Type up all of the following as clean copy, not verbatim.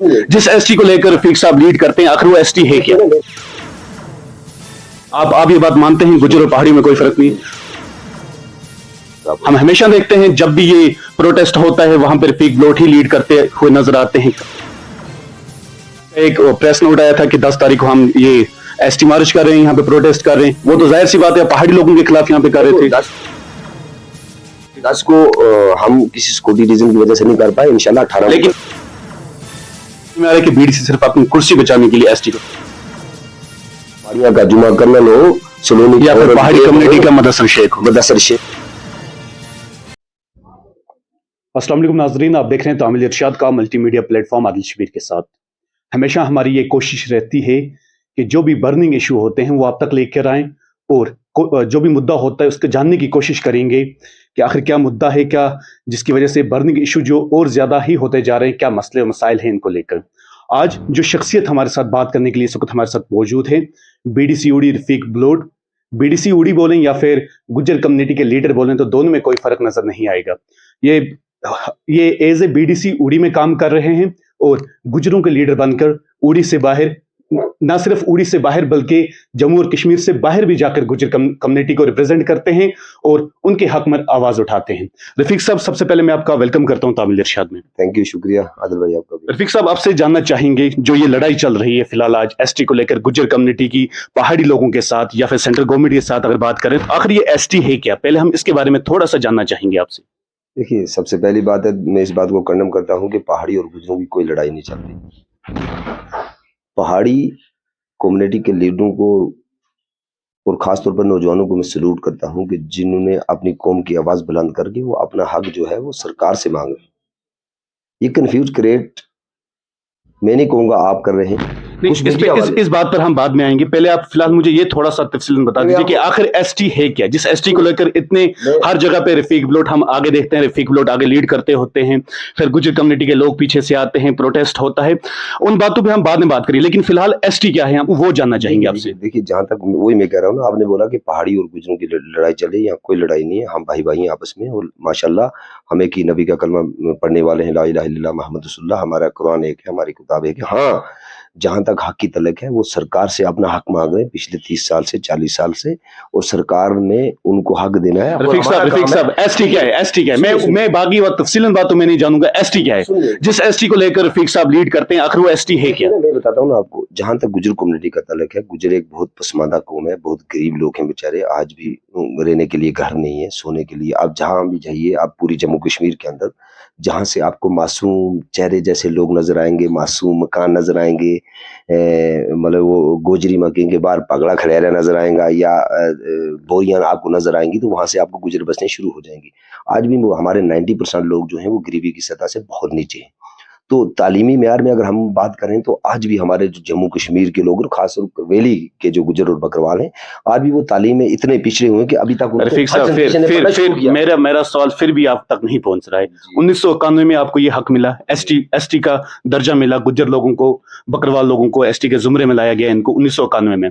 जिस एसटी को लेकर रफीक साहब लीड करते हैं, आखिर वो एसटी है क्या? आप ये बात मानते हैं गुजर और पहाड़ी में कोई फर्क नहीं? हम हमेशा देखते हैं जब भी ये प्रोटेस्ट होता है वहां पर रफीक ब्लोट ही लीड करते हुए नजर आते हैं। एक प्रेस नोट आया था कि 10 तारीख को हम ये एसटी मार्च कर रहे हैं, यहाँ पे प्रोटेस्ट कर रहे हैं। वो तो जाहिर सी बात है पहाड़ी लोगों के खिलाफ यहाँ पे कर रहे थे। 10 को हम किसी सिक्योरिटी रीजन की वजह से नहीं कर पाए, इंशाल्लाह 18। लेकिन में आ रहा है कि बीडीसी सिर्फ अपनी कुर्सी बचाने के लिए एसटी को पहाड़ियां का जुमा कर्नल हो, सलोनी या फिर पहाड़ी कम्युनिटी का मुदस्सर शेख हो। अस्सलाम वालेकुम नाज़रीन, आप देख रहे हैं तामिल इरशाद का मल्टीमीडिया प्लेटफॉर्म आदिल शबीर के साथ। हमेशा हमारी ये कोशिश रहती है कि जो भी बर्निंग इशू होते हैं वो आप तक लेकर आएं और जो भी मुद्दा होता है उसको जानने की कोशिश करेंगे कि आखिर क्या मुद्दा है, क्या जिसकी वजह से बर्निंग इशू जो और ज़्यादा ही होते जा रहे हैं, क्या मसले और मसाइल हैं इनको लेकर। आज जो शख्सियत हमारे साथ बात करने के लिए इस वक्त हमारे साथ मौजूद है, बीडीसी उड़ी रफीक ब्लोट। बीडीसी उड़ी बोलें या फिर गुज्जर कम्युनिटी के लीडर बोलें तो दोनों में कोई फर्क नजर नहीं आएगा। ये एज ए बीडीसी उड़ी में काम कर रहे हैं और गुजरों के लीडर बनकर उड़ी से बाहर, ना सिर्फ उड़ी से बाहर बल्कि जम्मू और कश्मीर से बाहर भी जाकर गुजर कम्युनिटी को रिप्रेजेंट करते हैं और उनके हक में आवाज उठाते हैं। रफीक साहब, सबसे पहले मैं आपका वेलकम करता हूं तामिल इरशाद में। थैंक यू, शुक्रिया आदिल भाई आपका भी। रफीक साहब, आपसे जानना चाहेंगे जो ये लड़ाई चल रही है फिलहाल आज एसटी को लेकर गुजर कम्युनिटी की पहाड़ी लोगों के साथ या फिर सेंट्रल गवर्नमेंट के साथ अगर बात करें तो आखिर ये एसटी है क्या? पहले हम इसके बारे में थोड़ा सा जानना चाहेंगे आपसे। देखिए, सबसे पहली बात है, मैं इस बात को कंडम करता हूं कि पहाड़ी और गुजरों की कोई लड़ाई नहीं चल रही। पहाड़ी कम्युनिटी के लीडरों को और खासतौर पर नौजवानों को मैं सल्यूट करता हूं कि जिन्होंने अपनी कौम की आवाज बुलंद करके वो अपना हक जो है वो सरकार से मांग रहे हैं। ये कंफ्यूज क्रिएट मैं नहीं कहूंगा आप कर रहे हैं। इस बात पर हम बाद में आएंगे। पहले आप फिलहाल मुझे ये थोड़ा सा तफसीलन बता दीजिए कि आखिर एसटी है क्या, जिस एसटी को लेकर इतने हर जगह पे रफीक ब्लोट हम आगे देखते हैं, रफीक ब्लोट आगे लीड करते होते हैं, फिर गुजर कम्युनिटी के लोग पीछे से आते हैं, प्रोटेस्ट होता है, उन बातों पे हम बाद में बात करें। लेकिन फिलहाल एसटी क्या है हम वो जानना चाहेंगे आपसे। देखिए, जहां तक वही मैं कह रहा हूँ ना, आपने बोला कि पहाड़ी और गुजरों की लड़ाई चल रही है, यहाँ कोई लड़ाई नहीं है, हम भाई भाई हैं आपस में। और माशाल्लाह हमें की नबी का कलमा पढ़ने वाले हैं, ला इलाहा इल्लल्लाह मुहम्मद रसूलुल्लाह, हमारा कुरान एक है, हमारी किताब एक है। हाँ, जहां तक हक की तलक है वो सरकार से अपना हक मांग रहे हैं पिछले 30 साल से, 40 साल से, और सरकार ने उनको हक देना है। रफीक साहब, एसटी क्या है? एसटी क्या है? मैं बाकी और तफसीलन बातों में नहीं जानूंगा। एसटी क्या है? जिस एसटी को लेकर रफीक साहब लीड करते हैं, आखिर वो एसटी है क्या? मैं बताता हूँ ना आपको। जहां तक गुजर कम्युनिटी का तलक है, गुजर एक बहुत पसमानदा कौम है, बहुत गरीब लोग हैं बेचारे, आज भी रहने के लिए घर नहीं है, सोने के लिए। आप जहां भी जाइए, आप पूरी जम्मू कश्मीर के अंदर जहां से आपको मासूम चेहरे जैसे लोग नजर आएंगे, मासूम मकान नजर आएंगे, मतलब वो गोजरी मकीन के बाहर पगड़ा खड़ेरा नजर आएगा या बोरियां आपको नजर आएंगी, तो वहां से आपको गुजर बसने शुरू हो जाएंगी। आज भी वो हमारे 90% लोग जो हैं वो गरीबी की सतह से बहुत नीचे हैं। तो तालीमी मेयार में अगर हम बात करें तो आज भी हमारे जो जम्मू कश्मीर के लोग, खासतौर वैली के जो गुजर और बकरवाल हैं, आज भी वो तालीम में इतने पिछड़े हुए हैं कि अभी तक रफीक साहब, फिर मेरा सवाल फिर भी आप तक नहीं पहुंच रहा है। 1991 में आपको ये हक मिला, एसटी का दर्जा मिला, गुजर लोगों को, बकरवाल लोगों को एसटी के जुमरे में लाया गया इनको 1991 में।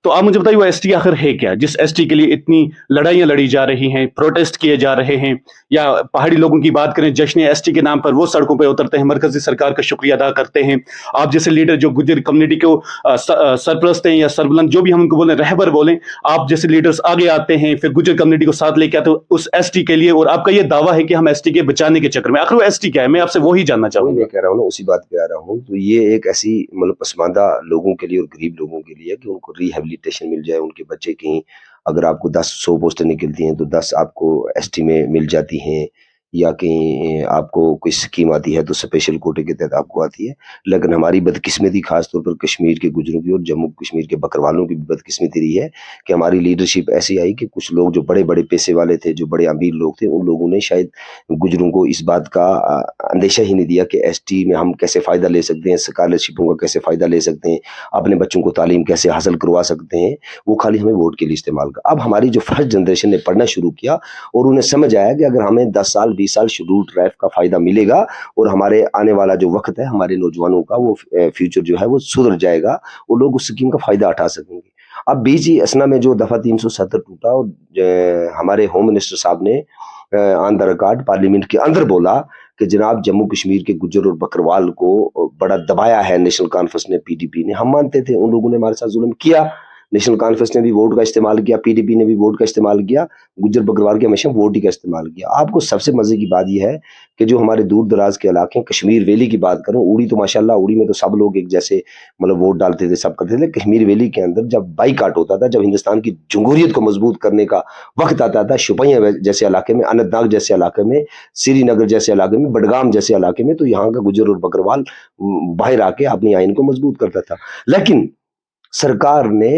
तो आप मुझे बताइए वो एसटी आखिर है क्या, जिस एसटी के लिए इतनी लड़ाइयां लड़ी जा रही हैं, प्रोटेस्ट किए जा रहे हैं? या पहाड़ी लोगों की बात करें, जश्न एसटी के नाम पर वो सड़कों पे उतरते हैं, मरकजी सरकार का शुक्रिया अदा करते हैं। आप जैसे लीडर जो गुजर कम्युनिटी को सरपरस्त हैं या सरबुलंद, जो भी हम उनको बोलें, रहबर बोलें, आप जैसे लीडर्स आगे आते हैं, फिर गुजर कम्युनिटी को साथ लेके आते उस एसटी के लिए, और आपका ये दावा है कि हम एसटी के बचाने के चक्कर में, आखिर वो एसटी क्या है? मैं आपसे वही जानना चाहूंगा। मैं कह रहा हूँ ना, उसी बात पे आ रहा हूँ। तो ये एक ऐसी मतलब पसमानदा लोगों के लिए और गरीब लोगों के लिए कि उनको रिहेबिलिटेशन मिल जाए, उनके बच्चे कहीं, अगर आपको 10-100 पोस्टें निकलती हैं तो 10 आपको एसटी में मिल जाती हैं, या कहीं आपको कोई स्कीम आती है तो स्पेशल कोटे के तहत आपको आती है। लेकिन हमारी बदकिस्मती खासतौर पर कश्मीर के गुजरों की और जम्मू कश्मीर के बकरवालों की भी बदकिस्मती रही है कि हमारी लीडरशिप ऐसी आई कि कुछ लोग जो बड़े बड़े पैसे वाले थे, जो बड़े अमीर लोग थे, उन लोगों ने शायद गुजरों को इस बात का अंदेशा ही नहीं दिया कि एसटी में हम कैसे फ़ायदा ले सकते हैं, स्कॉलरशिपों का कैसे फ़ायदा ले सकते हैं, अपने बच्चों को तालीम कैसे हासिल करवा सकते हैं। वो खाली हमें वोट के लिए इस्तेमाल कर। अब हमारी जो फर्स्ट जनरेशन ने पढ़ना शुरू किया और उन्हें समझ आया कि अगर हमें 10 साल 20 साल शेड्यूल ट्राइब का फायदा मिलेगा और हमारे आने वाला जो वक्त है, हमारे नौजवानों का वो फ्यूचर जो है वो सुधर जाएगा, वो लोग उस स्कीम का फायदा उठा सकेंगे। अब बीच ही असना में जो दफा 370 टूटा और हमारे होम मिनिस्टर साहब ने ऑन द रिकॉर्ड पार्लियामेंट के अंदर बोला کہ جناب جموں کشمیر کے گجر اور بکروال کو بڑا دبایا ہے نیشنل کانفرنس نے, PDP نے. ہم مانتے تھے ان لوگوں نے ہمارے ساتھ ظلم کیا, نیشنل کانفرنس نے بھی ووٹ کا استعمال کیا, PDP نے بھی ووٹ کا استعمال کیا, گجر بکروال کے ہمیشہ ووٹ ہی کا استعمال کیا. آپ کو سب سے مزے کی بات یہ ہے کہ جو ہمارے دور دراز کے علاقے ہیں, کشمیر ویلی کی بات کروں, اڑی تو ماشاءاللہ اڑی میں تو سب لوگ ایک جیسے مطلب ووٹ ڈالتے تھے, سب کرتے تھے. کشمیر ویلی کے اندر جب بائیکاٹ ہوتا تھا, جب ہندوستان کی جمہوریت کو مضبوط کرنے کا وقت آتا تھا, شوپیاں جیسے علاقے میں, اننت ناگ جیسے علاقے میں, سری نگر جیسے علاقے میں, بڈگام جیسے علاقے میں, تو یہاں کا گجر اور بکروال باہر آ کے اپنی آئین کو مضبوط کرتا تھا. لیکن سرکار نے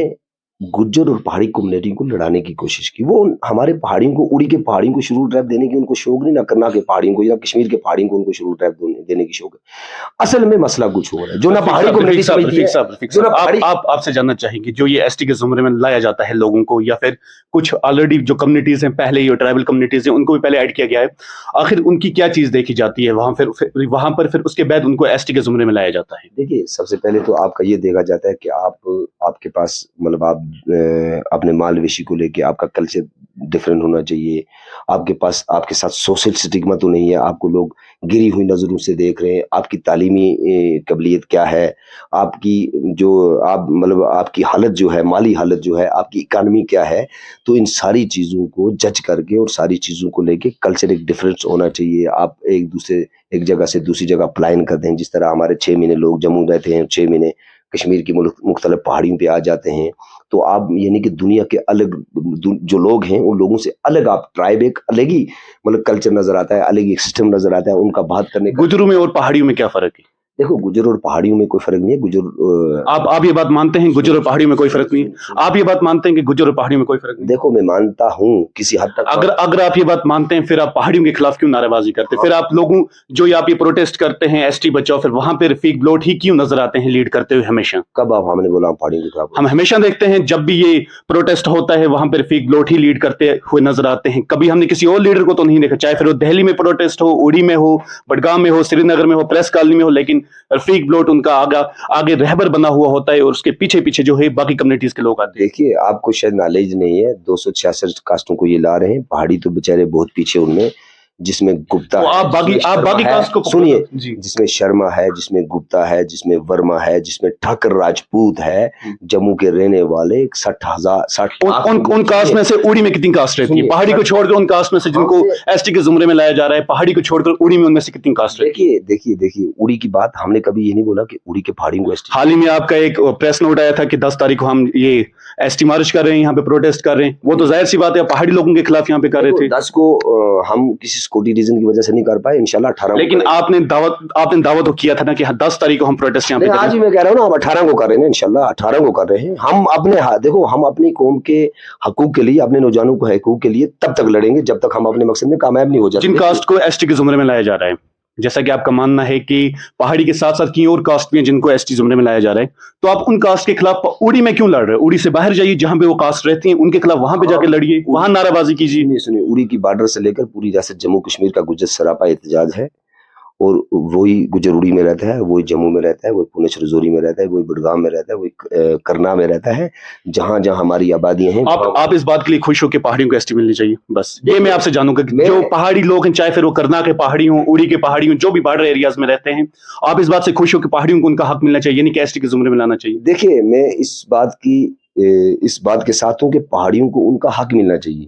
گجر اور پہاڑی کمیونٹی کو لڑانے کی کوشش کی. وہ ہمارے پہاڑیوں کو, اڑی کے پہاڑیوں کو شروع ٹریپ دینے کی ان کو شوق نہیں, نہ کرنا کے پہاڑیوں کو یا کشمیر کے پہاڑیوں کو ان کو شروع ٹریپ دینے کی شوق ہے. اصل میں مسئلہ کچھ اور ہے جو نہ پہاڑی کمیونٹی سمجھتی ہے. آپ سے جاننا چاہیں گے جو یہ ایس ٹی کے زمرے میں لایا جاتا ہے لوگوں کو, یا پھر کچھ آلریڈی جو کمیونٹیز ہیں پہلے یہ ٹرائبل کمیونٹیز ہیں ان کو بھی پہلے ایڈ کیا گیا ہے, آخر ان کی کیا چیز دیکھی جاتی ہے وہاں پر پھر اس کے بعد ان کو ایس ٹی کے زمرے میں لایا جاتا ہے؟ دیکھیے سب سے پہلے تو آپ کا یہ دیکھا جاتا ہے کہ آپ کے پاس مطلب آپ اپنے مال ویشی کو لے کے آپ کا کلچر ڈفرینٹ ہونا چاہیے. آپ کے پاس آپ کے ساتھ سوشل سٹگما تو نہیں ہے, آپ کو لوگ گری ہوئی نظروں سے دیکھ رہے ہیں. آپ کی تعلیمی قابلیت کیا ہے, آپ کی جو آپ مطلب آپ کی حالت جو ہے, مالی حالت جو ہے, آپ کی اکانومی کیا ہے. تو ان ساری چیزوں کو جج کر کے اور ساری چیزوں کو لے کے کلچر ایک ڈفرینس ہونا چاہیے. آپ ایک جگہ سے دوسری جگہ پلائن کرتے ہیں, جس طرح ہمارے 6 مہینے لوگ جموں رہتے ہیں, 6 مہینے کشمیر کی مختلف پہاڑیوں پہ آ جاتے ہیں. تو آپ یعنی کہ دنیا کے الگ جو لوگ ہیں ان لوگوں سے الگ آپ ٹرائب ایک الگ ہی مطلب کلچر نظر آتا ہے, الگ ایک سسٹم نظر آتا ہے ان کا بات کرنے کا. گجروں میں اور پہاڑیوں میں کیا فرق ہے؟ دیکھو گجر اور پہاڑیوں میں کوئی فرق نہیں ہے. آپ یہ بات مانتے ہیں گجر اور پہاڑیوں میں کوئی فرق نہیں ہے؟ آپ یہ بات مانتے ہیں کہ گجر اور پہاڑیوں میں کوئی فرق نہیں؟ دیکھو میں مانتا ہوں کسی حد تک. اگر آپ یہ بات مانتے ہیں پھر آپ پہاڑیوں کے خلاف کیوں نعرے بازی کرتے ہیں؟ پھر آپ لوگوں جو آپ یہ پروٹیسٹ کرتے ہیں ایس ٹی بچاؤ, پھر وہاں پہ رفیق بلوٹ ہی کیوں نظر آتے ہیں لیڈ کرتے ہوئے ہمیشہ؟ کب آپ ہم نے بولا پہاڑیوں کے خلاف؟ ہم ہمیشہ دیکھتے ہیں جب بھی یہ پروٹیسٹ ہوتا ہے وہاں پہ رفیق بلوٹ ہی لیڈ کرتے ہوئے نظر آتے ہیں. کبھی ہم نے کسی اور لیڈر کو تو نہیں دیکھا, چاہے پھر وہ دہلی میں پروٹیسٹ ہو, اڑی میں ہو, بڈگام میں ہو, سری نگر میں ہو, پریس کالونی میں ہو, لیکن رفیق بلوٹ ان کا آگے رہبر بنا ہوا ہوتا ہے اور اس کے پیچھے جو ہے باقی کمیونٹیز کے لوگ آتے ہیں. دیکھیے آپ کو شاید نالج نہیں ہے, 266 کاسٹوں کو یہ لا رہے ہیں, پہاڑی تو بےچارے بہت پیچھے ان میں, جس میں گپتا ہے, آپ باقی کاسٹ کو سنیے, جس میں شرما ہے, جس میں گپتا ہے, جس میں ورما ہے, جس میں ٹھاکر راجپوت ہے, جموں کے رہنے والے 60,000 ان کاسٹ میں سے اڑی میں کتنی کاسٹ رہتی ہے؟ پہاڑی کو چھوڑ کر ان کاسٹ میں سے جن کو ایس ٹی کے زمرے میں لایا جا رہا ہے, پہاڑی کو چھوڑ کر اڑی میں ان میں سے کتنی کاسٹ رہتی ہے؟ دیکھیے اڑی کی بات ہم نے کبھی یہ نہیں بولا کہ اڑی کے پہاڑیوں کو ایس ٹی. حال ہی میں آپ کا ایک پریس نوٹ آیا تھا کہ 10 تاریخ کو ہم یہ ایس ٹی مارچ کر رہے ہیں, یہاں پہ پروٹیسٹ کر رہے ہیں, وہ تو ظاہر سی بات ہے پہاڑی لوگوں کے خلاف یہاں پہ کر رہے تھے. 10 کو ہم کسی سیکورٹی ریزن کی وجہ سے نہیں کر پائے, انشاءاللہ 18. لیکن آپ نے دعوت تو کیا تھا نا کہ 10 تاریخ کو ہم پروٹیسٹ یہاں پہ. آج میں کہہ رہا ہوں نا, ہم 18 کو کر رہے ہیں انشاءاللہ 18 کو کر رہے ہیں. ہم اپنے دیکھو ہم اپنی قوم کے حقوق کے لیے, اپنے نوجوانوں کے حقوق کے لیے تب تک لڑیں گے جب تک ہم اپنے مقصد میں کامیاب نہیں ہو جاتے. جن کاسٹ کو ایس ٹی کے زمرے میں لایا جا رہا ہے, جیسا کہ آپ کا ماننا ہے کہ پہاڑی کے ساتھ ساتھ کی اور کاسٹ بھی ہیں جن کو ایس ٹی زمرے میں لایا جا رہا ہے, تو آپ ان کاسٹ کے خلاف اڑی میں کیوں لڑ رہے ہیں؟ اڑی سے باہر جائیے, جہاں پہ وہ کاسٹ رہتی ہیں ان کے خلاف وہاں پہ جا کے لڑیے, وہاں نعرہ بازی کیجیے. سنیے, اڑی کی بارڈر سے لے کر پوری ریاست جموں کشمیر کا گجر سراپا احتجاج ہے, اور وہی گجر اڑی میں رہتا ہے, وہی جموں میں رہتا ہے, وہی پونچھ رجوری میں رہتا ہے, وہی بڈگام میں رہتا ہے, وہی کرنا میں رہتا ہے, جہاں جہاں ہماری آبادیاں ہیں. آپ اس بات کے لیے خوش ہو کہ پہاڑیوں کو ایس ٹی ملنی چاہیے؟ بس یہ میں آپ سے جانوں گا کہ جو پہاڑی لوگ ہیں, چاہے پھر وہ کرنا کے پہاڑی ہوں, اڑی کے پہاڑی ہوں, جو بھی بارڈر ایریاز میں رہتے ہیں, آپ اس بات سے خوش ہو کہ پہاڑیوں کو ان کا حق ملنا چاہیے, یعنی کہ ایس ٹی کے زمرے میں لانا چاہیے؟ دیکھیے میں اس بات کے ساتھ ہوں کہ پہاڑیوں کو ان کا حق ملنا چاہیے.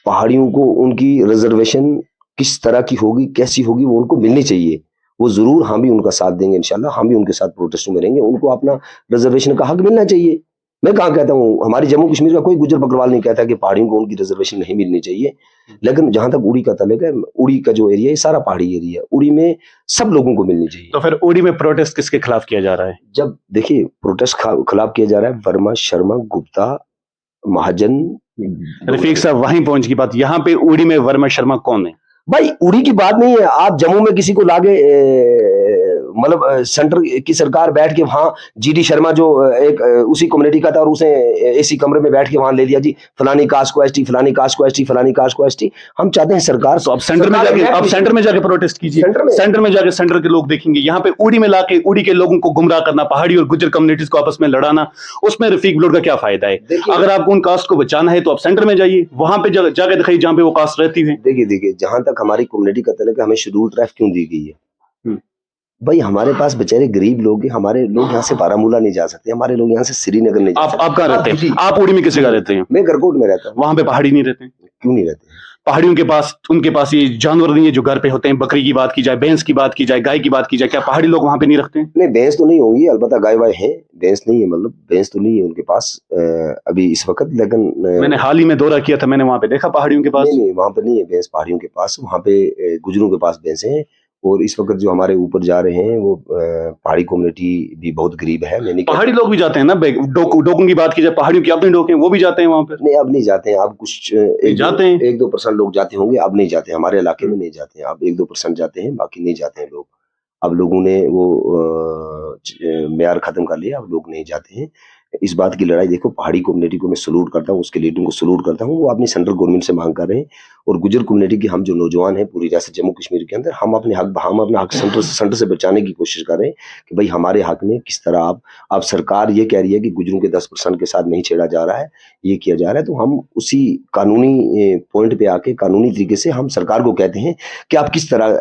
پہاڑیوں کو ان کی ریزرویشن کس طرح کی ہوگی, کیسی ہوگی, وہ ان کو ملنی چاہیے. وہ ضرور ہم بھی ان کا ساتھ دیں گے انشاءاللہ, ہم بھی ان کے ساتھ پروٹیسٹوں میں رہیں گے. ان کو اپنا ریزرویشن کا حق ملنا چاہیے. میں کہاں کہتا ہوں, ہماری جموں کشمیر کا کوئی گجر بکروال نہیں کہتا کہ پہاڑیوں کو ان کی ریزرویشن نہیں ملنی چاہیے. لیکن جہاں تک اڑی کا تعلق ہے, اڑی کا جو ایریا ہے سارا پہاڑی ایریا ہے, اڑی میں سب لوگوں کو ملنی چاہیے. تو پھر اڑی میں پروٹیسٹ کس کے خلاف کیا جا رہا ہے؟ جب دیکھیے پروٹیسٹ خلاف کیا جا رہا ہے ورما, شرما, گپتا, مہاجن. رفیق صاحب وہیں پہنچ کی بات, یہاں پہ اڑی میں ورما شرما کون ہے؟ بھائی اڑی کی بات نہیں ہے, آپ جموں میں کسی کو لاگے मतलब सेंटर की सरकार बैठ के वहाँ GD शर्मा जो एक उसी कम्युनिटी का था और उसने एसी कमरे में बैठ के वहाँ ले लिया जी फलानी कास्ट को ST, फलानी कास्ट को ST, फलानी कास्ट को ST। हम चाहते हैं सरकार तो अब सेंटर में जाके प्रोटेस्ट कीजिए, सेंटर में जाके सेंटर के लोग देखेंगे। यहाँ पे उड़ी में लाके उड़ी के लोगों को गुमराह करना, पहाड़ी और गुज्जर कम्युनिटीज को आपस में लड़ाना, उसमें रफीक ब्लड का क्या फायदा है? अगर आपको उन कास्ट को बचाना है तो आप सेंटर में जाइए, वहां पे जाके दिखाइए जहाँ पे वो कास्ट रहती है। देखिए जहां तक हमारी कम्युनिटी का तल्लुक है, हमें शेड्यूल ट्राइब क्यों दी गई है? भाई हमारे पास बेचारे गरीब लोग हैं, हमारे लोग यहाँ से बारामूला नहीं जा सकते, हमारे लोग यहाँ से श्रीनगर नहीं जा सकते। आप कहाँ रहते हैं? आप उड़ी में किस जगह रहते हैं? मैं गरकोट में रहता हूँ। वहां पे पहाड़ी नहीं रहते? क्यों नहीं रहते? पहाड़ियों के पास उनके पास ये जानवर नहीं है जो घर पे होते हैं। बकरी की बात की जाए, भैंस की बात की जाए, गाय की बात की जाए, क्या पहाड़ी लोग वहां पे नहीं रखते हैं? नहीं, भैंस तो नहीं होंगी, अलबत्ता गाय वाय है, भैंस नहीं है, मतलब भैंस तो नहीं है उनके पास अभी इस वक्त। लेकिन मैंने हाल ही में दौरा किया था, मैंने वहां पे देखा पहाड़ियों के पास। नहीं वहां पे नहीं है भैंस पहाड़ियों के पास, वहां पे गुजरों के पास भैंसे हैं। और इस वक्त जो हमारे ऊपर जा रहे हैं वो पहाड़ी कम्युनिटी भी बहुत गरीब है। मैं नहीं पहाड़ी लोग भी जाते हैं ना, डोकों की बात की जाए, पहाड़ियों की अपनी डोके वो भी जाते हैं वहां पर? नहीं, अब नहीं जाते हैं। अब कुछ जाते हैं 1-2% लोग जाते होंगे, अब नहीं जाते, हमारे इलाके में नहीं जाते हैं। अब 1-2% जाते हैं, बाकी नहीं जाते हैं लोग। अब लोगों ने वो म्यार खत्म कर लिया, अब लोग नहीं जाते हैं। इस बात की लड़ाई देखो, पहाड़ी कम्युनिटी को मैं सलूट करता हूँ, उसके लीडरों को सलूट करता हूँ, वो अपनी सेंट्रल गवर्नमेंट से मांग कर रहे हैं। और गुजर कम्युनिटी की हम जो नौजवान हैं पूरी रियासत जम्मू कश्मीर के अंदर, हम अपना हक सेंटर से बचाने की कोशिश कर रहे हैं कि भाई हमारे हक में किस तरह आप सरकार ये कह रही है कि गुजरों के 10% के साथ नहीं छेड़ा जा रहा है, ये किया जा रहा है, तो हम उसी कानूनी पॉइंट पे आके कानूनी तरीके से हम सरकार को कहते हैं कि आप किस तरह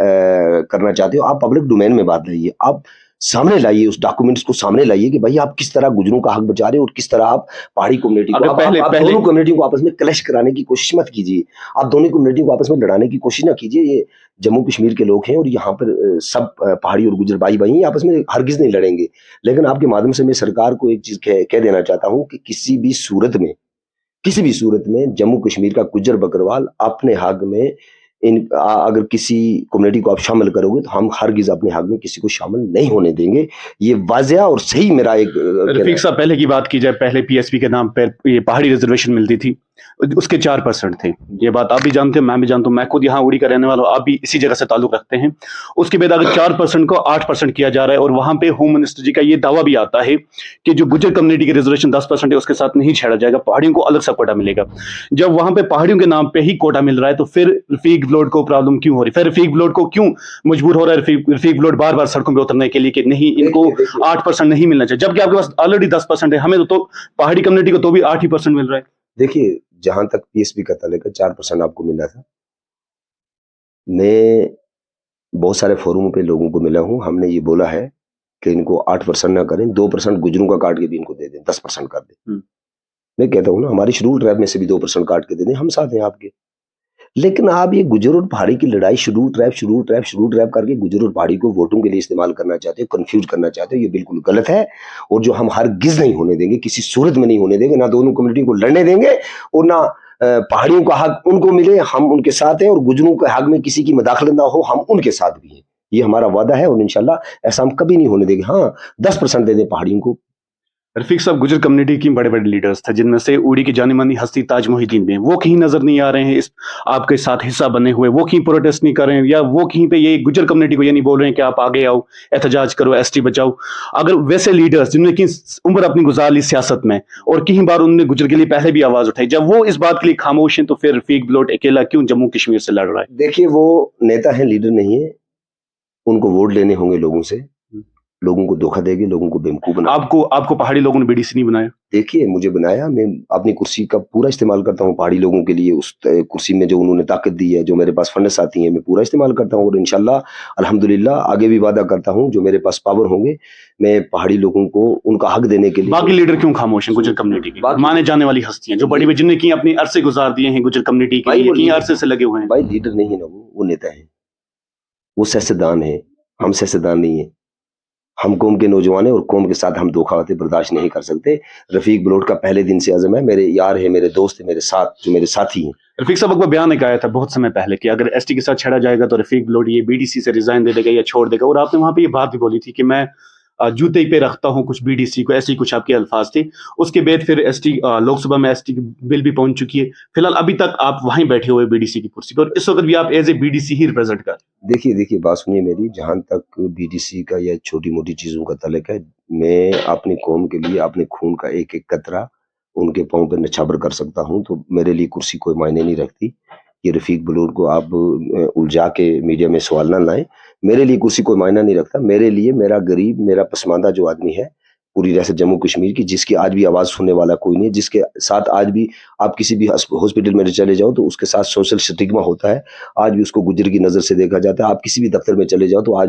करना चाहते हो। आप पब्लिक डोमेन में बात लाइए, आप सामने लाइए, उस डॉक्यूमेंट्स को सामने लाइए कि भाई आप किस तरह गुजरों का हक बचा रहे हो और किस तरह आप पहाड़ी कम्युनिटी को आप दोनों कम्युनिटियों को आपस में क्लैश कराने की कोशिश मत कीजिए। आप दोनों कम्युनिटियों को आपस में लड़ाने की कोशिश ना कीजिए। ये जम्मू कश्मीर के लोग हैं और यहाँ पर सब पहाड़ी और गुजर भाई भाई आपस में हरगिज नहीं लड़ेंगे। लेकिन आपके माध्यम से मैं सरकार को एक चीज कह देना चाहता हूँ कि किसी भी सूरत में जम्मू कश्मीर का गुजर बकरवाल अपने हक में अगर किसी कम्युनिटी को आप शामिल करोगे तो हम हरगिज अपने हक में किसी को शामिल नहीं होने देंगे। ये वाज़ेह और सही मेरा एक रफीक साहब, पहले की बात की जाए, पहले PSP के नाम पर ये पहाड़ी रिजर्वेशन मिलती थी, उसके 4% थे। ये बात आप भी जानते हैं, मैं भी जानता हूँ, मैं खुद यहाँ उड़ी का रहने वाला हूँ, आप भी इसी जगह से ताल्लुक रखते हैं। उसके बाद अगर 4% को 8% किया जा रहा है और वहां पे होम मिनिस्टर जी का ये दावा भी आता है कि जो गुजर कम्युनिटी के रिजर्वेशन 10% है उसके साथ नहीं छेड़ा जाएगा, पहाड़ियों को अलग सा कोटा मिलेगा। जब वहां पे पहाड़ियों के नाम पे ही कोटा मिल रहा है तो फिर रफीक ब्लड को प्रॉब्लम क्यों हो रही है? फिर रफीक ब्लड को क्यों मजबूर हो रहा है रफीक ब्लड बार बार सड़कों पर उतरने के लिए कि नहीं, इनको 8% नहीं मिलना चाहिए, जबकि आपके पास ऑलरेडी 10% है। हमें तो पहाड़ी कम्युनिटी को तो भी 8% मिल रहा है। देखिए, जहां तक PSP का तल्लुक है, 4% आपको मिला था। मैं बहुत सारे फोरमों पे लोगों को मिला हूं, हमने ये बोला है कि इनको 8% ना करें, 2% गुजरों का काट के भी इनको दे दें, 10% कर दें। मैं कहता हूं ना, हमारी शेड्यूल ट्राइब में से भी 2% काट के दे दें, हम साथ हैं आपके। लेकिन आप ये गुजर और पहाड़ी की लड़ाई शेड्यूल ट्राइब करके गुजर और पहाड़ी को वोटों के लिए इस्तेमाल करना चाहते हो, कंफ्यूज करना चाहते हो, ये बिल्कुल गलत है। और जो हम हरगिज नहीं होने देंगे, किसी सूरत में नहीं होने देंगे, ना दोनों कम्युनिटी को लड़ने देंगे और ना पहाड़ियों का हक उनको मिले, हम उनके साथ हैं, और गुजरों के हक में किसी की मदाखलत ना हो, हम उनके साथ भी हैं। ये हमारा वादा है और इंशाल्लाह ऐसा हम कभी नहीं होने देंगे। हाँ, 10% दे दें पहाड़ियों को। रफीक साहब, गुजर कम्युनिटी की बड़े बड़े लीडर्स थे, जिनमें से उड़ी की जानी मानी हस्ती ताज मोहिद्दीन भी, वो कहीं नजर नहीं आ रहे हैं इस आपके साथ हिस्सा बने हुए, वो कहीं प्रोटेस्ट नहीं कर रहे हैं, या वो कहीं पे ये गुजर कम्युनिटी को ये नहीं बोल रहे हैं कि आप आगे आओ, एहतजाज करो, ST बचाओ। अगर वैसे लीडर्स जिन्होंने की उम्र अपनी गुजार ली सियासत में और कहीं बार उन्होंने गुजर के लिए पहले भी आवाज उठाई, जब वो इस बात के लिए खामोश हैं तो फिर रफीक ब्लड अकेला क्यों जम्मू कश्मीर से लड़ रहा है? देखिए, वो नेता है, लीडर नहीं है। उनको वोट लेने होंगे लोगों से, लोगों को धोखा देंगे, लोगों को बेवकूफ बना। आपको पहाड़ी लोगों ने BDC नहीं बनाया? देखिए, मुझे बनाया, मैं अपनी कुर्सी का पूरा इस्तेमाल करता हूँ पहाड़ी लोगों के लिए। उस कुर्सी में जो उन्होंने ताकत दी है, जो मेरे पास फंड्स आती हैं, मैं पूरा इस्तेमाल करता हूँ और इंशाल्लाह अल्हम्दुलिल्लाह आगे भी वादा करता हूँ, जो मेरे पास पावर होंगे मैं पहाड़ी लोगों को उनका हक देने के लिए। बाकी लीडर क्यों खामोश हैं? गुजर कम्युनिटी की माने जाने वाली हस्तियां जो बड़ी जिनने की अपनी अरसे गुजार दिए हैं गुजर कम्युनिटी के लिए, कहीं अरसे से लगे हुए हैं। भाई लीडर नहीं है ना, वो नेता है, वो सियासतदान है, हम सियासतदान नहीं है। हम कौम के नौजवान हैं और कौम के साथ हम धोखाधड़ी बर्दाश्त नहीं कर सकते। रफीक ब्लड का पहले दिन से अज़म है, मेरे यार है, मेरे दोस्त है, मेरे साथ जो मेरे साथी हैं। रफीक साहब का बयान एक आया था बहुत समय पहले कि अगर ST के साथ छेड़ा जाएगा तो रफीक ब्लड ये BDC से रिजाइन दे देगा या छोड़ देगा, और आपने वहां पे ये बात भी बोली थी कि मैं जूते पे रखता हूँ कुछ बीडीसी को, ऐसे ही कुछ आपके अल्फाज थे। उसके बाद फिर एसटी लोकसभा में एसटी की बिल भी पहुंच चुकी है। फिलहाल अभी तक आप वहीं बैठे हुए बीडीसी की कुर्सी पर, और इस वक्त भी आप एज ए बीडीसी ही रिप्रेजेंट कर। देखिए बात सुनिए मेरी, जहाँ तक बीडीसी का या छोटी मोटी चीजों का तल्लुक है, मैं अपनी कौम के लिए अपने खून का एक एक कतरा उनके पाँव पे नछावर कर सकता हूँ, तो मेरे लिए कुर्सी कोई मायने नहीं रखती। ये रफीक बलूर को आप उलझा के मीडिया में सवाल ना लाएं। मेरे लिए कुर्सी कोई मायना नहीं रखता। मेरे लिए मेरा गरीब, मेरा पसमानदा जो आदमी है पूरी रियासत जम्मू कश्मीर की, जिसकी आज भी आवाज सुनने वाला कोई नहीं, जिसके साथ आज भी आप किसी भी हॉस्पिटल में चले जाओ तो उसके साथ सोशल स्टिग्मा होता है, आज भी उसको गुजर की नजर से देखा जाता है। आप किसी भी दफ्तर में चले जाओ तो आज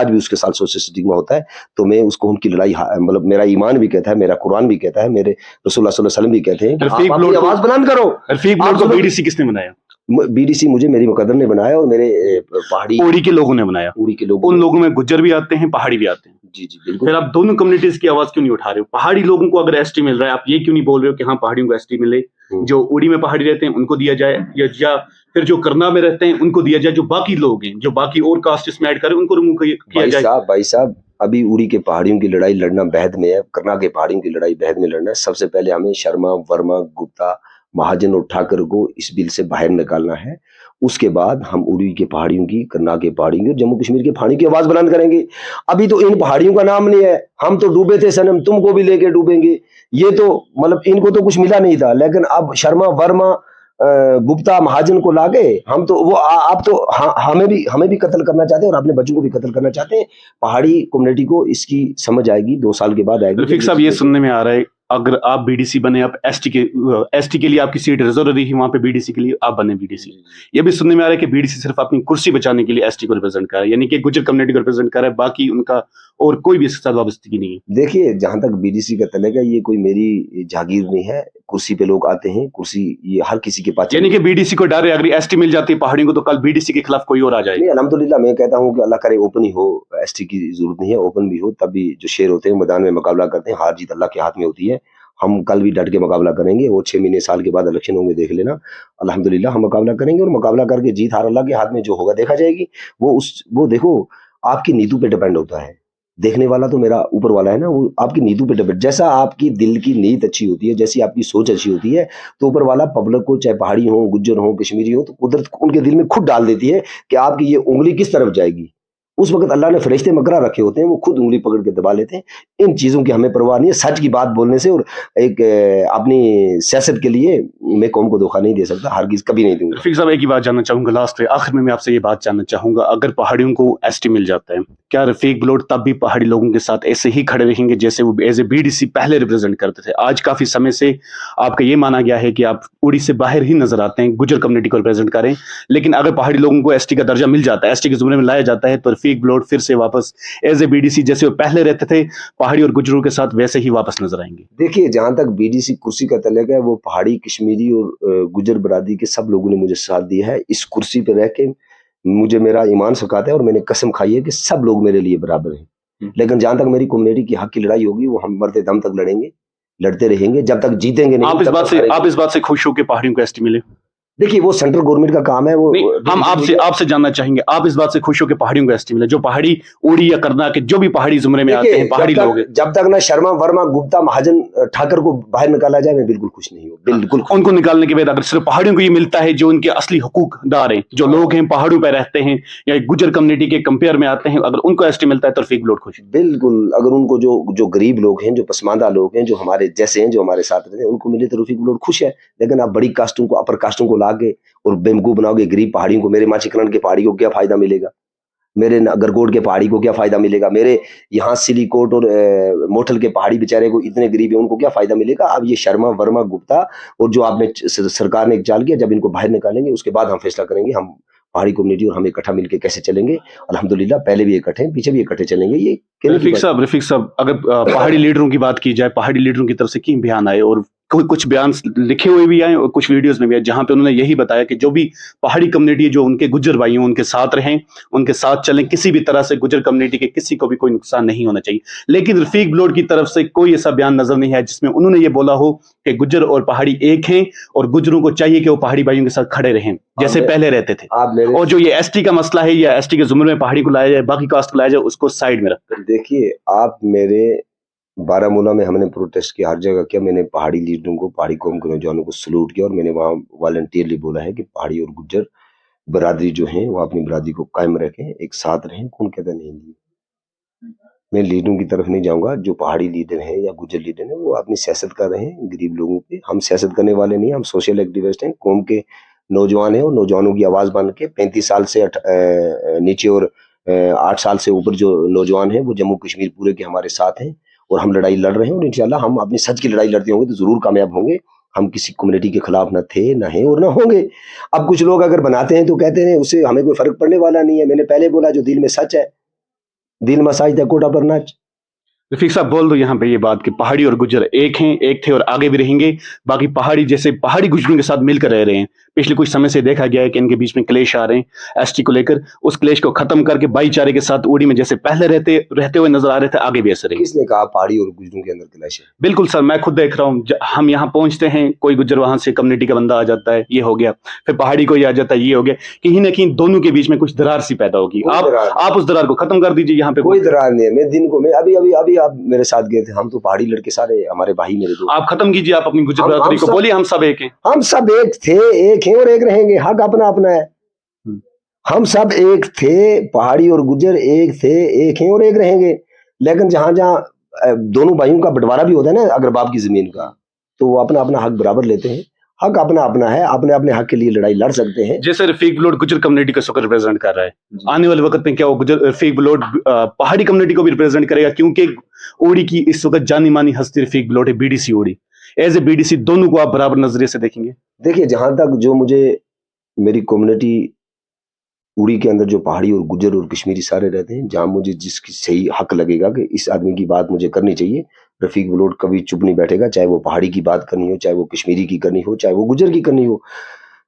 भी उसके साथ सोशल स्टिग्मा होता है। तो मैं उसको उनकी लड़ाई, मतलब मेरा ईमान भी कहता है, मेरा कुरान भी कहता है, मेरे रसूलुल्लाह सल्लल्लाहु अलैहि वसल्लम भी कहते हैं कि आप अपनी आवाज बुलंद करो। रफीक बलूर को बीडीसी किसने बनाया? बीडीसी मुझे मेरी मुकद्दर ने बनाया और मेरे पहाड़ी उड़ी के लोगों ने बनाया। उड़ी के लोग, उन लोगों में गुज्जर भी आते हैं, पहाड़ी भी आते हैं। जी बिल्कुल। फिर आप दोनों कम्युनिटीज की आवाज क्यों नहीं उठा रहे हो? पहाड़ी लोगों को अगर एसटी मिल रहा है, आप ये क्यों नहीं बोल रहे हो कि हाँ पहाड़ियों को एसटी मिले, जो उड़ी में पहाड़ी रहते हैं उनको दिया जाए, या फिर जो करना में रहते हैं उनको दिया जाए, जो बाकी लोग हैं, जो बाकी और कास्ट इसमें ऐड करें उनको रिमूव किया जाए। भाई साहब, अभी उड़ी के पहाड़ियों की लड़ाई लड़ना बहद में है, करना के पहाड़ियों की लड़ाई बहद में लड़ना है। सबसे पहले हमें शर्मा, वर्मा, गुप्ता, महाजन और ठाकर को इस बिल से बाहर निकालना है। उसके बाद हम उड़ी के पहाड़ियों की, करना के पहाड़ियों की और जम्मू कश्मीर के पहाड़ियों की आवाज बुलंद करेंगे। अभी तो इन पहाड़ियों का नाम नहीं है। हम तो डूबे थे सनम, तुमको भी लेके डूबेंगे। ये तो मतलब इनको तो कुछ मिला नहीं था, लेकिन अब शर्मा, वर्मा, गुप्ता, महाजन को लाके हम तो वो आप तो हमें भी कत्ल करना चाहते हैं और अपने बच्चों को भी कत्ल करना चाहते हैं। पहाड़ी कम्युनिटी को इसकी समझ आएगी, 2 साल के बाद आएगी। रफीक साहब, ये सुनने में आ रहा है अगर आप बीडीसी बने, आप एसटी के लिए आपकी सीट रिजर्व रही, वहां पे बीडीसी के लिए आप बने बीडीसी। ये भी सुनने में आ रहा है कि बीडीसी सिर्फ अपनी कुर्सी बचाने के लिए एसटी को रिप्रेजेंट कर रहा है, यानी कि गुज्जर कम्युनिटी को रिप्रेजेंट कर रहा है, बाकी उनका और कोई भी इसके साथ वाबस्तगी नहीं है। देखिए, जहां तक बीडीसी का तल्लुक है, ये कोई मेरी जागीर नहीं है। कुर्सी पे लोग आते हैं, कुर्सी ये हर किसी के पास, यानी कि बीडीसी को डर है अगर एसटी मिल जाती है पहाड़ियों को तो कल बीडीसी के खिलाफ कोई और आ जाए। अल्हम्दुलिल्लाह मैं कहता हूँ कि अल्लाह करे ओपन ही हो, एसटी की जरूरत नहीं है, ओपन भी हो, तब भी जो शेर होते हैं मैदान में मुकाबला करते हैं, हार जीत अल्लाह के हाथ में होती है। हम कल भी डट के मुकाबला करेंगे, वो 6 महीने साल के बाद इलेक्शन होंगे, देख लेना। अल्हम्दुलिल्लाह हम मुकाबला करेंगे और मुकाबला करके जीत हार अल्लाह के हाथ में, जो होगा देखा जाएगी। वो देखो, आपकी नीतों पे डिपेंड होता है। देखने वाला तो मेरा ऊपर वाला है ना, वो आपकी नीतों पे डिपेंड। जैसा आपकी दिल की नीयत अच्छी होती है, जैसी आपकी सोच अच्छी होती है, तो ऊपर वाला पब्लिक को, चाहे पहाड़ी हो, गुज्जर हो, कश्मीरी हो, तो कुदरत उनके दिल में खुद डाल देती है कि आपकी ये उंगली किस तरफ जाएगी। उस वक्त अल्लाह ने फरिश्ते मकरा रखे होते हैं, वो खुद उंगली पकड़ के दबा लेते हैं। इन चीजों की हमें परवाह नहीं है। सच की बात बोलने से और एक अपनी सियासत के लिए मैं कौम को धोखा नहीं दे सकता, हरगिज कभी नहीं दूंगा। रफीक साहब, एक ही बात जानना चाहूंगा लास्ट में, आखिर में मैं आपसे ये बात जानना चाहूंगा, अगर पहाड़ियों को एसटी मिल जाता है, क्या रफीक बलूर तब भी पहाड़ी लोगों के साथ ऐसे ही खड़े रहेंगे जैसे वो एज ए बीडीसी पहले रिप्रेजेंट करते थे? आज काफी समय से आपका ये माना गया है कि आप उड़ी से बाहर ही नजर आते हैं, गुज्जर कम्युनिटी को रिप्रेजेंट करें, लेकिन अगर पहाड़ी लोगों को एसटी का दर्जा मिल जाता है, एसटी के जुमरे में लाया जाता है, तो रफीक बलूर फिर से वापस एज ए बीडीसी जैसे वो पहले रहते थे पहाड़ी और गुज्जरों के साथ वैसे ही वापस नजर आएंगे? देखिए, जहां तक बीडीसी कुर्सी का तल्लुक है, वो पहाड़ी, कश्मीरी और गुज्जर बरादरी के सब लोगों ने मुझे साथ दिया है। इस कुर्सी पे रह के मुझे मेरा ईमान सिखाता है और मैंने कसम खाई है कि सब लोग मेरे लिए बराबर हैं। लेकिन जहां तक मेरी कम्युनिटी की हक की लड़ाई होगी, वो हम मरते दम तक लड़ेंगे, लड़ते रहेंगे जब तक जीतेंगे नहीं। आप इस बात से खुश हो कि पहाड़ियों को एसटी मिले? देखिए, वो सेंट्रल गवर्नमेंट का काम है। वो हम आपसे जानना चाहेंगे, आप इस बात से खुश हो कि पहाड़ियों को एसटी मिले? जो पहाड़ी उड़ी या करना के जो भी पहाड़ी जुमरे में आते हैं, पहाड़ी लोग, जब तक ना शर्मा, वर्मा, गुप्ता, महाजन, ठाकर को बाहर निकाला जाए, मैं बिल्कुल खुश नहीं हूँ। बिल्कुल उनको निकालने के बाद अगर सिर्फ पहाड़ियों को ये मिलता है जो उनके असली हुकूकदार हैं, जो लोग हैं पहाड़ों पर रहते हैं या गुज्जर कम्युनिटी के कंपेयर में आते हैं, अगर उनको एसटी मिलता है तो रफीक बलूर खुश? बिल्कुल। अगर उनको जो गरीब लोग हैं, जो पसमानदा लोग हैं, जो हमारे जैसे हैं, जो हमारे साथ रहते हैं, उनको मिले तो रफीक बलूर खुश है। लेकिन आप बड़ी कास्टों को, अपर कास्टों को लाके और बेवकूफ बनाओगे गरीब पहाड़ियों को, मेरे माचीकरण के पहाड़ी को क्या फायदा मिलेगा? मेरे गरगोट के पहाड़ी को क्या फायदा मिलेगा? मेरे यहाँ सिलीकोट और मोठल के पहाड़ी बेचारे को, इतने गरीब है, उनको क्या फायदा मिलेगा? अब ये शर्मा, वर्मा, गुप्ता और जो आपने सरकार ने एक चाल किया, जब इनको बाहर निकालेंगे उसके बाद हम फैसला करेंगे हम पहाड़ी कम्युनिटी और हम इकट्ठा मिलकर कैसे चलेंगे। अल्हम्दुलिल्लाह पहले भी इकट्ठे हैं, पीछे भी इकट्ठे चलेंगे। ये रफीक साहब, अगर पहाड़ी लीडरों की बात की जाए, पहाड़ी लीडरों की तरफ से क्यों बयान आए और कुछ बयान लिखे हुए भी आए और कुछ वीडियोस में भी आए जहां पे उन्होंने यही बताया कि जो भी पहाड़ी कम्युनिटी जो उनके गुज्जर भाई हैं उनके साथ रहें, उनके साथ चलें, किसी भी तरह से गुज्जर कम्युनिटी के किसी को भी कोई नुकसान नहीं होना चाहिए। लेकिन रफीक बलोच की तरफ से कोई ऐसा बयान नजर नहीं है जिसमें उन्होंने ये बोला हो कि गुज्जर और पहाड़ी एक हैं और गुज्जरों को चाहिए कि वो पहाड़ी भाइयों के साथ खड़े रहें जैसे पहले रहते थे। और जो ये एसटी का मसला है या एसटी के जुम्रे में पहाड़ी को लाया जाए, बाकी कास्ट को लाया जाए, उसको साइड में रखकर देखिए, आप मेरे बारामूला में हमने प्रोटेस्ट किया, हर जगह किया। मैंने पहाड़ी लीडरों को, पहाड़ी कौम के नौजवानों को सलूट किया और मैंने वहाँ वॉलंटियरली बोला है कि पहाड़ी और गुज्जर बरादरी जो है वो अपनी बरादरी को कायम रखें, एक साथ रहें। कौन कहता नहीं है? मैं लीडरों की तरफ नहीं जाऊंगा। जो पहाड़ी लीडर हैं या गुज्जर लीडर हैं वो अपनी सियासत कर रहे हैं गरीब लोगों पे। हम सियासत करने वाले नहीं, हम सोशल एक्टिविस्ट हैं, कौम के नौजवान हैं और नौजवानों की आवाज बन के 35 साल से नीचे और 8 साल से ऊपर जो नौजवान हैं वो जम्मू कश्मीर पूरे के हमारे साथ हैं और हम लड़ाई लड़ रहे हैं और इंशाल्लाह हम अपनी सच की लड़ाई लड़ते होंगे तो जरूर कामयाब होंगे। हम किसी कम्युनिटी के खिलाफ ना थे, ना हैं और ना होंगे। अब कुछ लोग अगर बनाते हैं तो कहते हैं उससे हमें कोई फर्क पड़ने वाला नहीं है। मैंने पहले बोला जो दिल में सच है, दिल में साज कोटा पर नाच। रफीक साहब बोल दो यहाँ पे ये बात कि पहाड़ी और गुज्जर एक हैं, एक थे और आगे भी रहेंगे। बाकी पहाड़ी जैसे पहाड़ी गुज्जरों के साथ मिलकर रह रहे हैं, पिछले कुछ समय से देखा गया है कि इनके बीच में क्लेश आ रहे हैं एसटी को लेकर। उस क्लेश को खत्म करके भाईचारे के साथ उड़ी में जैसे पहले रहते हुए नजर आ रहे थे, आगे भी ऐसे रहेंगे। किसने कहा पहाड़ी और गुज्जरों के अंदर क्लेश है? बिल्कुल सर, मैं खुद देख रहा हूँ। हम यहाँ पहुंचते हैं, कोई गुज्जर वहां से कम्युनिटी का बंदा आ जाता है, ये हो गया, फिर पहाड़ी कोई आ जाता है, ये हो गया। कहीं ना कहीं दोनों के बीच में कुछ दरार सी पैदा होगी। आप उस दरार को खत्म कर दीजिए। यहाँ पे कोई दरार नहीं है। मैं अभी आप मेरे साथ गए थे, हम तो पहाड़ी लड़के सारे हमारे भाई मेरे दोस्त। आप खत्म कीजिए, आप अपनी गुज्जर बरादरी को बोलिए हम सब एक हैं। हम सब एक थे, एक हैं और एक रहेंगे। हक अपना अपना है। हम सब एक थे, पहाड़ी और गुज्जर एक थे, एक हैं और एक रहेंगे। लेकिन जहां जहां दोनों भाइयों का बंटवारा भी होता है ना अगर बाप की जमीन का, तो वो अपना अपना हक बराबर लेते हैं। हक अपना अपना है, अपने अपने हक के लिए लड़ाई लड़ सकते हैं। जैसे रफीक बलोच गुज्जर कम्युनिटी को रिप्रेजेंट कर रहा है, आने वाले वक्त में क्या वो रफीक बलोच पहाड़ी कम्युनिटी को भी रिप्रेजेंट करेगा? क्योंकि ओडी की इस वक्त जानी मानी हस्ती रफीक बलोच है, बीडीसी ओडी। एज ए बीडीसी दोनों को आप बराबर नजरिए से देखेंगे? देखिए, जहां तक जो मुझे मेरी कम्युनिटी उड़ी के अंदर जो पहाड़ी और गुज्जर और कश्मीरी सारे रहते हैं, जहां मुझे जिसकी सही हक लगेगा कि इस आदमी की बात मुझे करनी चाहिए, रफीक बलोच कभी चुप नहीं बैठेगा। चाहे वो पहाड़ी की बात करनी हो, चाहे वो कश्मीरी की करनी हो, चाहे वो गुज्जर की करनी हो।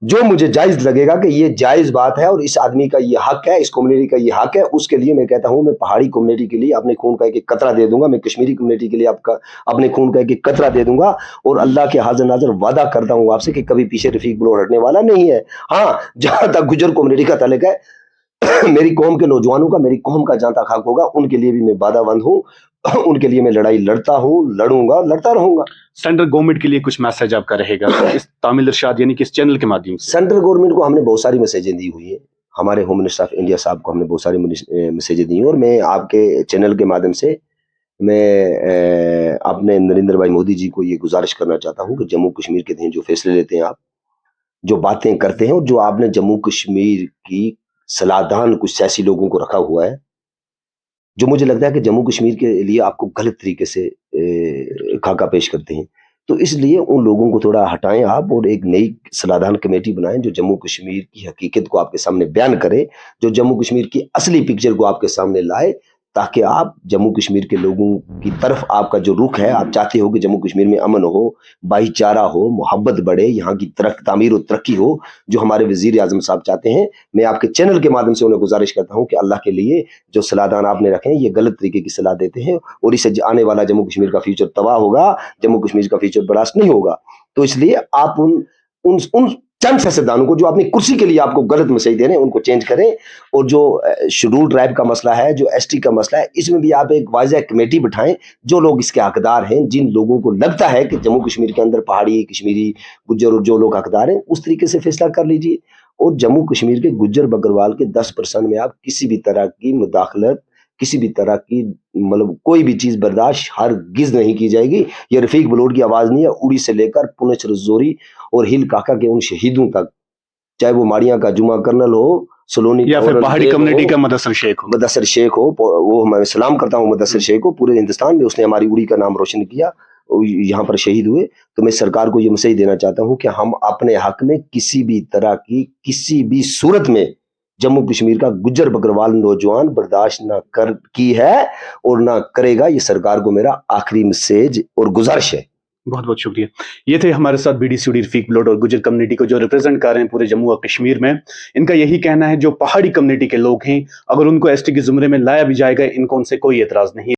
जो मुझे जायज लगेगा कि ये जायज बात है और इस आदमी का ये हक है, इस कम्युनिटी का ये हक है, उसके लिए मैं कहता हूं मैं पहाड़ी कम्युनिटी के लिए अपने खून का एक कतरा दे दूंगा। मैं कश्मीरी कम्युनिटी के लिए अपने खून का एक कतरा दे दूंगा और अल्लाह के हाजिर नाजर वादा करता हूं आपसे कि कभी पीछे रफीक बलोच हटने वाला नहीं है। हाँ, जहां तक गुज्जर कम्युनिटी का ताल्लुक है, मेरी कौम के नौजवानों का, मेरी कौम का जहां तक हक होगा उनके लिए भी मैं वादाबंद हूं। उनके लिए मैं लड़ाई लड़ता हूं, लड़ूंगा, लड़ता रहूंगा। सेंट्रल गवर्नमेंट के लिए कुछ मैसेज आपका रहेगा इस तामिल इरशाद यानी कि इस चैनल के माध्यम से? सेंट्रल गवर्नमेंट को हमने बहुत सारी मैसेजें दी हुई है। हमारे होम मिनिस्टर ऑफ इंडिया साहब को हमने बहुत सारी मैसेजें दी हैं और मैं आपके चैनल के माध्यम से मैं अपने नरेंद्र भाई मोदी जी को ये गुजारिश करना चाहता हूँ कि जम्मू कश्मीर के दिन जो फैसले लेते हैं आप, जो बातें करते हैं और जो आपने जम्मू कश्मीर की सलाहदान कुछ सियासी लोगों को रखा हुआ है, जो मुझे लगता है कि जम्मू कश्मीर के लिए आपको गलत तरीके से खाका पेश करते हैं। तो इसलिए उन लोगों को थोड़ा हटाएं आप और एक नई सलाहदान कमेटी बनाएं जो जम्मू कश्मीर की हकीकत को आपके सामने बयान करे, जो जम्मू कश्मीर की असली पिक्चर को आपके सामने लाए, ताकि आप जम्मू कश्मीर के लोगों की तरफ आपका जो रुख है, आप चाहते हो कि जम्मू कश्मीर में अमन हो, भाईचारा हो, मोहब्बत बढ़े, यहाँ की तामीर और तरक्की हो, जो हमारे वजीर आजम साहब चाहते हैं। मैं आपके चैनल के माध्यम से उन्हें गुजारिश करता हूँ कि अल्लाह के लिए जो सलाहदान आपने रखे हैं ये गलत तरीके की सलाह देते हैं और इससे आने वाला जम्मू कश्मीर का फ्यूचर तबाह होगा, जम्मू कश्मीर का फ्यूचर बर्दाश्त नहीं होगा। तो इसलिए आप उन चंद सियासतदानों को जो अपनी कुर्सी के लिए आपको गलत मैसेज दे रहे हैं उनको चेंज करें। और जो शेड्यूल ट्राइब का मसला है, जो एसटी का मसला है, इसमें भी आप एक वाज़ेह कमेटी बिठाएं। जो लोग इसके हकदार हैं, जिन लोगों को लगता है कि जम्मू कश्मीर के अंदर पहाड़ी, कश्मीरी, गुज्जर और जो लोग हकदार हैं, उस तरीके से फैसला कर लीजिए। और जम्मू कश्मीर के गुज्जर बकरवाल के 10% में आप किसी भी तरह की मुदाखलत, किसी भी तरह की मतलब कोई भी चीज बर्दाश्त हरगिज नहीं की जाएगी। ये रफीक बलोच की आवाज नहीं है। उड़ी से लेकर पुनच रजौरी और हिल काका के उन शहीदों तक, चाहे वो माड़िया का जुमा कर्नल हो, सलोनी या फिर पहाड़ी कम्युनिटी का मुदस्सिर शेख हो, वो मैं सलाम करता हूँ मुदस्सिर शेख को। पूरे हिंदुस्तान में उसने हमारी उड़ी का नाम रोशन किया, यहाँ पर शहीद हुए। तो मैं सरकार को ये मैसेज देना चाहता हूँ कि हम अपने हक में किसी भी तरह की, किसी भी सूरत में जम्मू कश्मीर का गुज्जर बकरवाल नौजवान बर्दाश्त ना की है और ना करेगा। ये सरकार को मेरा आखिरी मैसेज और गुजारिश है। बहुत बहुत शुक्रिया. ये थे हमारे साथ BDCD रफीक बलोट और गुजर कम्युनिटी को जो रिप्रेजेंट कर रहे हैं पूरे जम्मू और कश्मीर में. इनका यही कहना है जो पहाड़ी कम्युनिटी के लोग हैं अगर उनको ST के जुमरे में लाया भी जाएगा इनको उनसे कोई एतराज नहीं.